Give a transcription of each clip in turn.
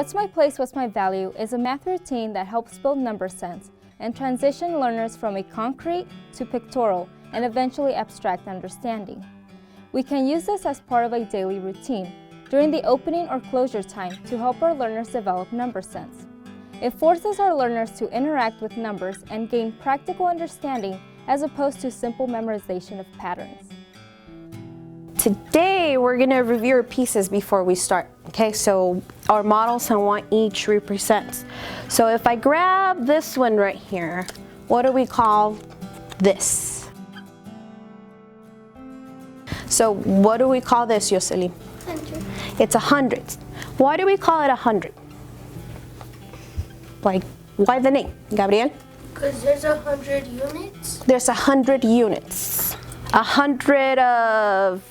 What's My Place, What's My Value is a math routine that helps build number sense and transition learners from a concrete to pictorial and eventually abstract understanding. We can use this as part of a daily routine during the opening or closure time to help our learners develop number sense. It forces our learners to interact with numbers and gain practical understanding as opposed to simple memorization of patterns. Today, we're going to review our pieces before we start. Okay, so our models and what each represents. So if I grab this one right here, what do we call this? So what do we call this, Jocelyn? 100. It's 100. Why do we call it 100? Like, why the name, Gabriel? Because there's 100 units. There's 100 units. 100 of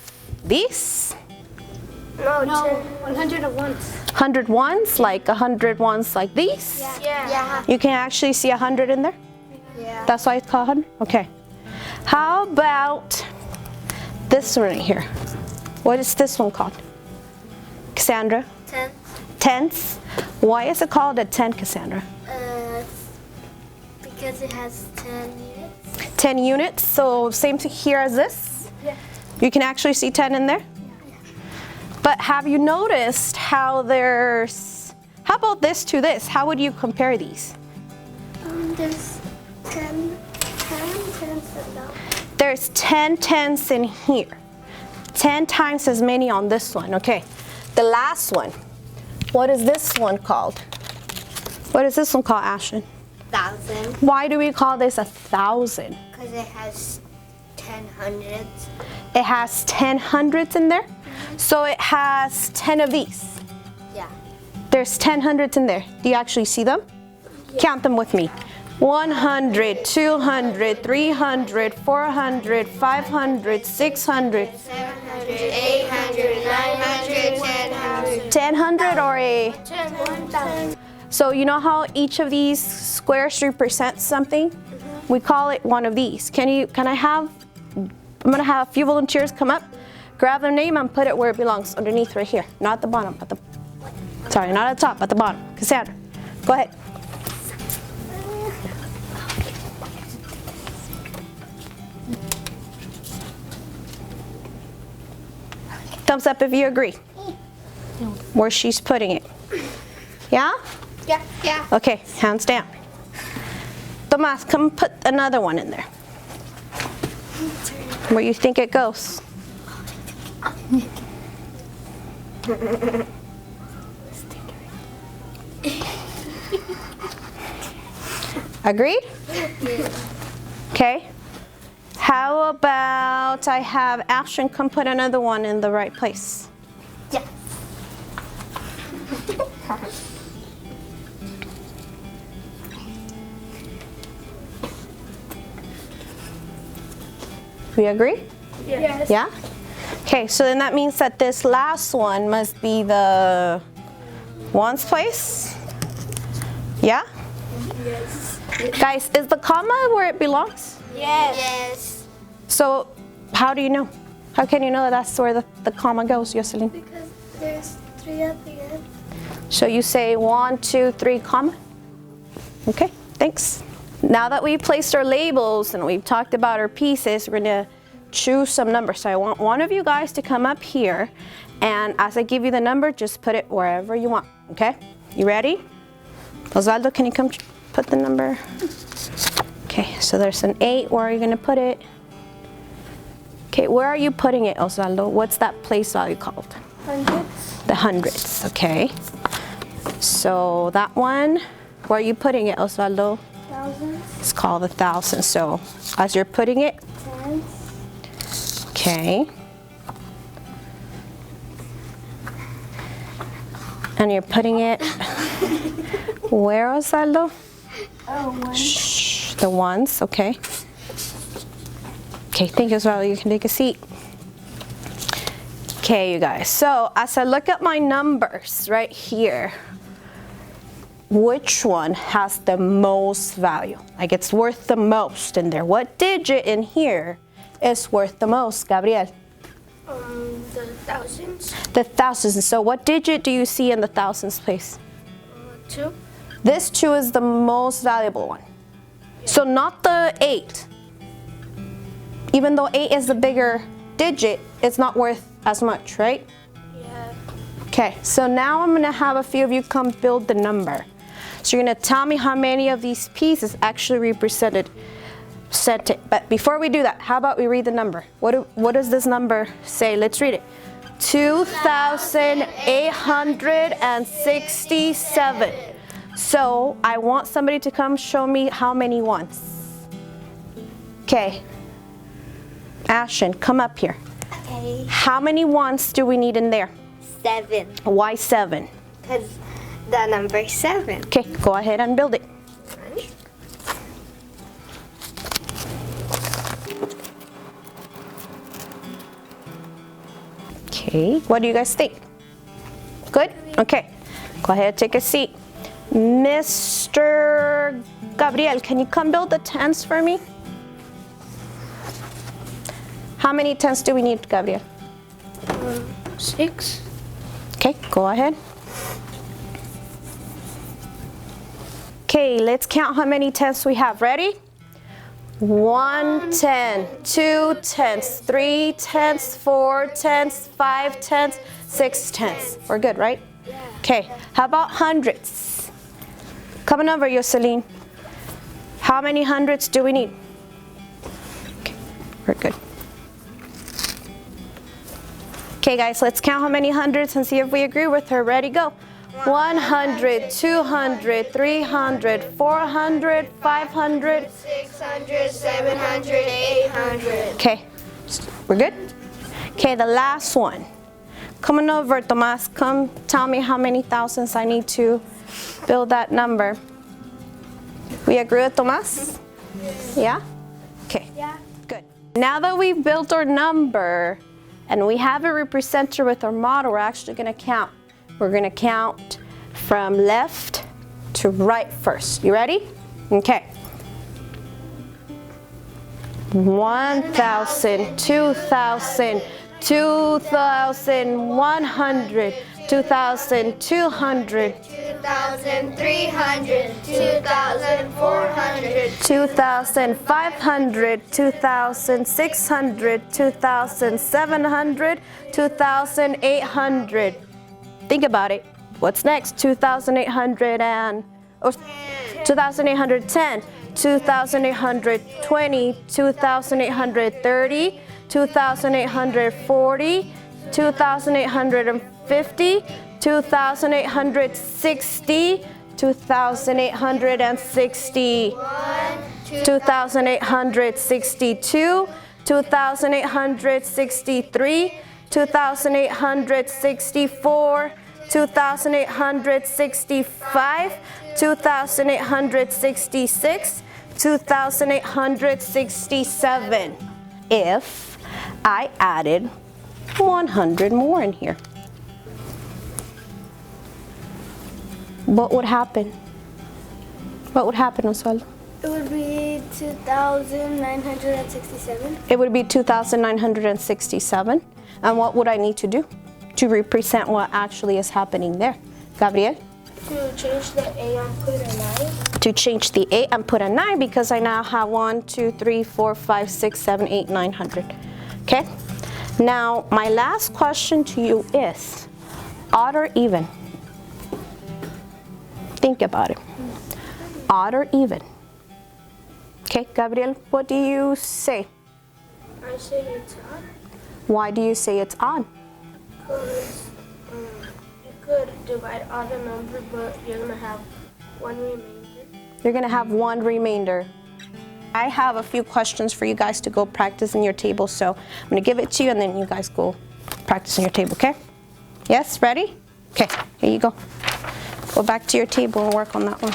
these? No, 100 of ones. 100 ones, like 100 ones like these? Yeah. You can actually see 100 in there? Yeah. That's why it's called 100? Okay. How about this one right here? What is this one called? Cassandra? Tenths. Tenths. Why is it called a 10, Cassandra? Because it has 10 units. 10 units, so same here as this? Yeah. You can actually see 10 in there? Yeah. But have you noticed how how about this to this? How would you compare these? There's 10 tenths and that. There's 10 tenths in here. 10 times as many on this one. Okay, the last one. What is this one called? What is this one called, Ashton? 1,000. Why do we call this 1,000? Because it has 10 hundreds. It has 10 hundreds in there? So it has 10 of these. Yeah. There's 10 hundreds in there. Do you actually see them? Yeah. Count them with me. 100, 200, 300, 400, 500, 600. 700, 800, 900, 1,000. 1000 or a... 1,000. So you know how each of these squares represents something? We call it one of these. I'm gonna have a few volunteers come up, grab their name and put it where it belongs, underneath right here. Not at the bottom, sorry, not at the top, at the bottom. Cassandra, go ahead. Thumbs up if you agree. Where she's putting it. Yeah? Yeah. Okay, hands down. Tomas, come put another one in there. Where you think it goes. Agreed? Okay. How about I have Ashton come put another one in the right place? Yeah. We agree? Yes. Yeah? Okay, so then that means that this last one must be the ones place? Yeah? Yes. Guys, is the comma where it belongs? Yes. So how do you know? How can you know that that's where the comma goes, Jocelyn? Because there's 3 at the end. So you say 1, 2, 3, comma? Okay, thanks. Now that we've placed our labels and we've talked about our pieces, we're gonna choose some numbers. So I want one of you guys to come up here, and as I give you the number, just put it wherever you want, okay? You ready? Osvaldo, can you come put the number? Okay, so there's an 8, where are you gonna put it? Okay, where are you putting it, Osvaldo? What's that place value called? Hundreds. The hundreds, okay. So that one, where are you putting it, Osvaldo? Thousands. It's called 1,000. So as you're putting it, Tens. okay. And you're putting it where, Osvaldo? One. Shh, the ones, okay. Okay, thank you, Osvaldo. You can take a seat. Okay, you guys. So as I look at my numbers right here, which one has the most value? Like it's worth the most in there. What digit in here is worth the most, Gabriel? The thousands. The thousands. So what digit do you see in the thousands place? 2. This 2 is the most valuable one. So not the 8. Even though 8 is the bigger digit, it's not worth as much, right? Yeah. Okay, so now I'm gonna have a few of you come build the number. So you're gonna tell me how many of these pieces actually represented it. But before we do that, how about we read the number? What does this number say? Let's read it. 2,867. So I want somebody to come show me how many ones. Okay. Ashton, come up here. Okay. How many ones do we need in there? 7. Why 7? Because the number 7. Okay, go ahead and build it. Okay, what do you guys think? Good? Okay, go ahead, take a seat. Mr. Gabriel, can you come build the tens for me? How many tens do we need, Gabriel? 6. Okay, go ahead. Okay, let's count how many tens we have. Ready? 1 10, 2 tens, 3 tens, 4 tens, 5 tens, 6 tens. We're good, right? Yeah. Okay, how about hundreds? Coming over, Yoselin. How many hundreds do we need? Okay, we're good. Okay, guys, let's count how many hundreds and see if we agree with her. Ready, go. 100, 200, 300, 400, 500, 600, 700, 800. Okay, we're good? Okay, the last one. Coming over, Tomas, come tell me how many thousands I need to build that number. We agree with Tomas? Yeah? Okay, Yeah. good. Now that we've built our number and we have it represented with our model, we're actually gonna count. We're gonna count from left to right first. You ready? Okay. 1,000, 2,000, 2,100, 2,200, 2,300, 2,400, 2,500, 2,600, 2,700, 2,800. Think about it. What's next? 2,800 and 2,810, 2,820, 2,830, 2,840, 2,850, 2,860, 2,860, 2,862, 2,863, 2,864, 2,865, 2,866, 2,867. If I added 100 more in here, what would happen? What would happen, Osvaldo? It would be 2,967. It would be 2,967. And what would I need to do to represent what actually is happening there? Gabriel? To change the A and put a 9. To change the 8 and put a 9 because I now have 1, 2, 3, 4, 5, 6, 7, 8, 900. Okay? Now, my last question to you is, odd or even? Think about it. Odd or even? Okay, Gabriel, what do you say? I say it's odd. Why do you say it's odd? Because you could divide odd number, but you're going to have one remainder. You're gonna have one remainder. I have a few questions for you guys to go practice in your table, so I'm gonna give it to you and then you guys go practice in your table, okay? Yes, ready? Okay, here you go. Go back to your table and work on that one.